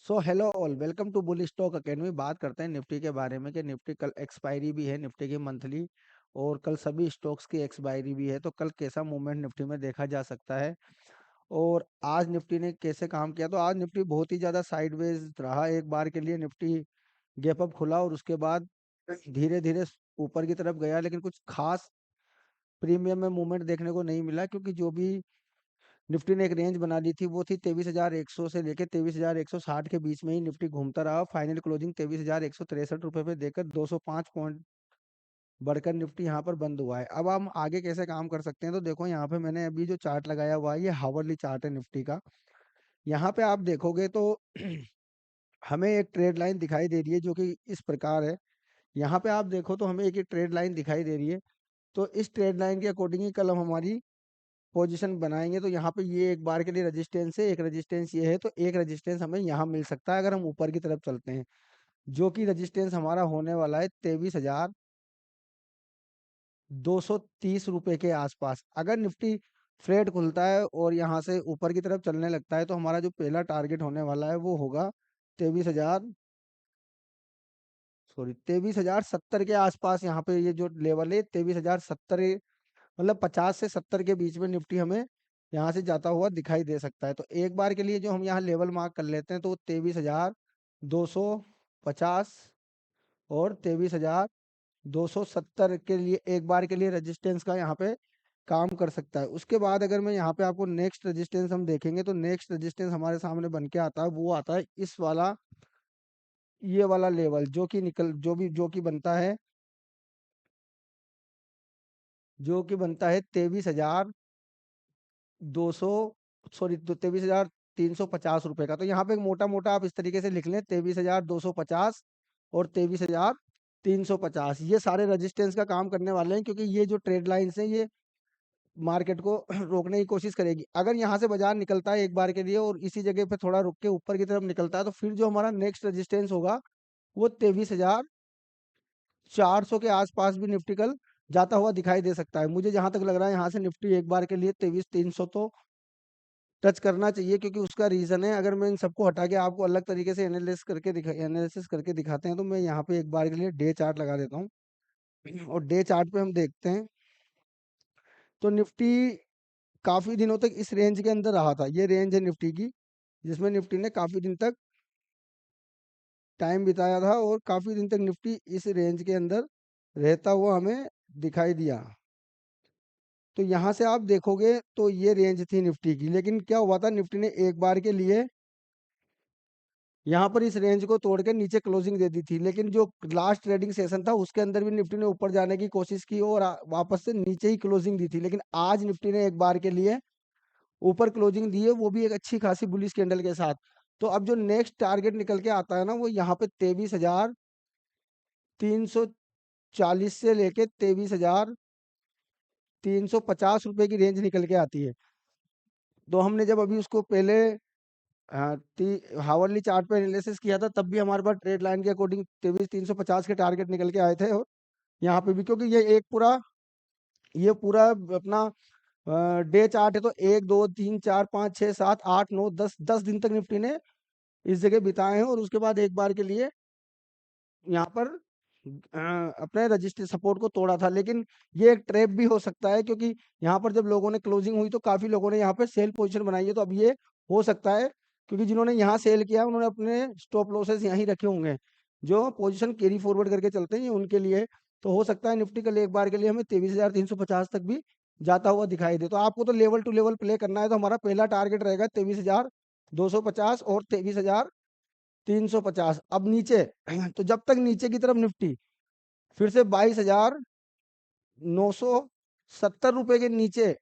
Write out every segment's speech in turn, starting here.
So hello all, welcome to bull stock academy. बात करते हैं निफ्टी के बारे में कि निफ्टी कल एक्सपायरी भी है, निफ्टी की मंथली, और कल सभी स्टॉक्स की एक्सपायरी भी है। तो कल कैसा मूवमेंट निफ्टी में देखा जा सकता है और आज निफ्टी ने कैसे काम किया। तो आज निफ्टी बहुत ही ज़्यादा साइडवेज रहा। एक बार के लिए निफ्टी गैप अप खुला और उसके बाद धीरे धीरे ऊपर की तरफ गया, लेकिन कुछ खास प्रीमियम में मूवमेंट देखने को नहीं मिला, क्योंकि जो भी निफ्टी ने एक रेंज बना ली थी वो थी 23,100 से लेकर 23,160 के बीच में ही निफ्टी घूमता रहा। फाइनल क्लोजिंग 23,163 रुपए पे देकर 205 पॉइंट बढ़कर निफ्टी यहाँ पर बंद हुआ है। अब हम आगे कैसे काम कर सकते हैं, तो देखो यहाँ पे मैंने अभी जो चार्ट लगाया हुआ है ये हावर्ली चार्ट है निफ्टी का। यहाँ पे आप देखोगे तो हमें एक ट्रेड लाइन दिखाई दे रही है जो कि इस प्रकार है। यहाँ पे आप देखो तो हमें एक ट्रेड लाइन दिखाई दे रही है। तो इस ट्रेड लाइन के अकॉर्डिंग ही कल हम हमारी पोजीशन बनाएंगे। तो यहाँ पे ये एक बार के लिए रेजिस्टेंस है, एक रेजिस्टेंस ये है, तो एक रेजिस्टेंस हमें यहाँ मिल सकता है अगर हम ऊपर की तरफ चलते हैं, जो कि रेजिस्टेंस हमारा होने वाला है 23,230 रुपए के आसपास। अगर निफ्टी फ्लैट खुलता है और यहाँ से ऊपर की तरफ चलने लगता है तो हमारा जो पहला टारगेट होने वाला है वो होगा 23,070 के आसपास। यहाँ पे ये जो लेवल है 23,070, मतलब 50 से 70 के बीच में निफ्टी हमें यहाँ से जाता हुआ दिखाई दे सकता है। तो एक बार के लिए जो हम यहाँ लेवल मार्क कर लेते हैं तो 23,250 और 23,270 के लिए एक बार के लिए रेजिस्टेंस का यहाँ पे काम कर सकता है। उसके बाद अगर मैं यहाँ पे आपको नेक्स्ट रेजिस्टेंस हम देखेंगे तो नेक्स्ट रेजिस्टेंस हमारे सामने बन के आता है, वो आता है इस वाला, ये वाला लेवल जो कि बनता है, तेईस हजार दो सौ, सॉरी, तो 23,350 रुपए का। तो यहाँ पे मोटा मोटा आप इस तरीके से लिख लें, 23,250 और 23,350, ये सारे रेजिस्टेंस का काम करने वाले हैं, क्योंकि ये जो ट्रेड लाइंस हैं ये मार्केट को रोकने की कोशिश करेगी। अगर यहाँ से बाजार निकलता है एक बार के लिए और इसी जगह पे थोड़ा रुक के ऊपर की तरफ निकलता है तो फिर जो हमारा नेक्स्ट रेजिस्टेंस होगा वो 23,400 के आसपास भी निफ्टी कल जाता हुआ दिखाई दे सकता है। मुझे जहां तक लग रहा है यहाँ से निफ्टी एक बार के लिए 23,300 तो टच करना चाहिए, क्योंकि उसका रीजन है, अगर मैं इन सबको हटा के आपको अलग तरीके से एनालिसिस करके दिखाते हैं तो मैं यहाँ पे एक बार के लिए डे चार्ट लगा देता हूँ। और डे चार्ट पे हम देखते हैं तो निफ्टी काफी दिनों तक इस रेंज के अंदर रहा था। ये रेंज है निफ्टी की, जिसमें निफ्टी ने काफी दिन तक टाइम बिताया था और काफी दिन तक निफ्टी इस रेंज के अंदर रहता हुआ हमें दिखाई दिया। तो यहाँ से आप देखोगे तो ये रेंज थी निफ्टी की, लेकिन क्या हुआ था, निफ्टी ने एक बार के लिए यहाँ पर इस रेंज को तोड़ के नीचे क्लोजिंग दे दी थी, लेकिन जो लास्ट ट्रेडिंग सेशन था उसके अंदर भी निफ्टी ने ऊपर जाने की कोशिश की और वापस से नीचे ही क्लोजिंग दी थी। लेकिन आज निफ्टी ने एक बार के लिए ऊपर क्लोजिंग दी है, वो भी एक अच्छी खासी बुलिश कैंडल के साथ। तो अब जो नेक्स्ट टारगेट निकल के आता है ना, वो यहाँ पे 23,340 से लेके 23,350 रुपए की रेंज निकल के आती है। तो हमने जब अभी उसको पहले हावरली चार्ट पे एनालिसिस किया था तब भी हमारे पास ट्रेड लाइन के अकॉर्डिंग 23,350 के टारगेट निकल के आए थे। और यहाँ पे भी, क्योंकि ये पूरा अपना डे चार्ट है, तो 1 2 3 4 5 6 7 8 9 10 10 दिन तक निफ्टी ने इस जगह बिताए हैं और उसके बाद एक बार के लिए यहाँ पर अपने रजिस्टर सपोर्ट को तोड़ा था। लेकिन ये एक ट्रैप भी हो सकता है, क्योंकि यहाँ पर जब लोगों ने क्लोजिंग हुई तो काफी लोगों ने यहाँ पे सेल पोजीशन बनाई है। तो अब ये हो सकता है, क्योंकि जिन्होंने यहाँ सेल किया है, उन्होंने अपने स्टॉप लॉसेस यहीं रखे होंगे। जो पोजीशन कैरी फॉरवर्ड करके चलते हैं ये उनके लिए। तो हो सकता है निफ्टी कल एक बार के लिए हमें 23,350 तक भी जाता हुआ दिखाई दे। तो आपको तो लेवल टू लेवल प्ले करना है, तो हमारा पहला टारगेट रहेगा 23,250 और 23,350। अब नीचे तो जब तक नीचे की तरफ निफ्टी फिर से 22,970 रुपए के नीचे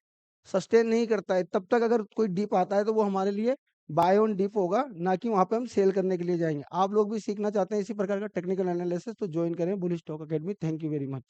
सस्टेन नहीं करता है, तब तक अगर कोई डिप आता है तो वो हमारे लिए बाय ऑन डिप होगा, ना कि वहां पे हम सेल करने के लिए जाएंगे। आप लोग भी सीखना चाहते हैं इसी प्रकार का टेक्निकल एनालिसिस, तो ज्वाइन करें bullish stock academy. Thank you very much.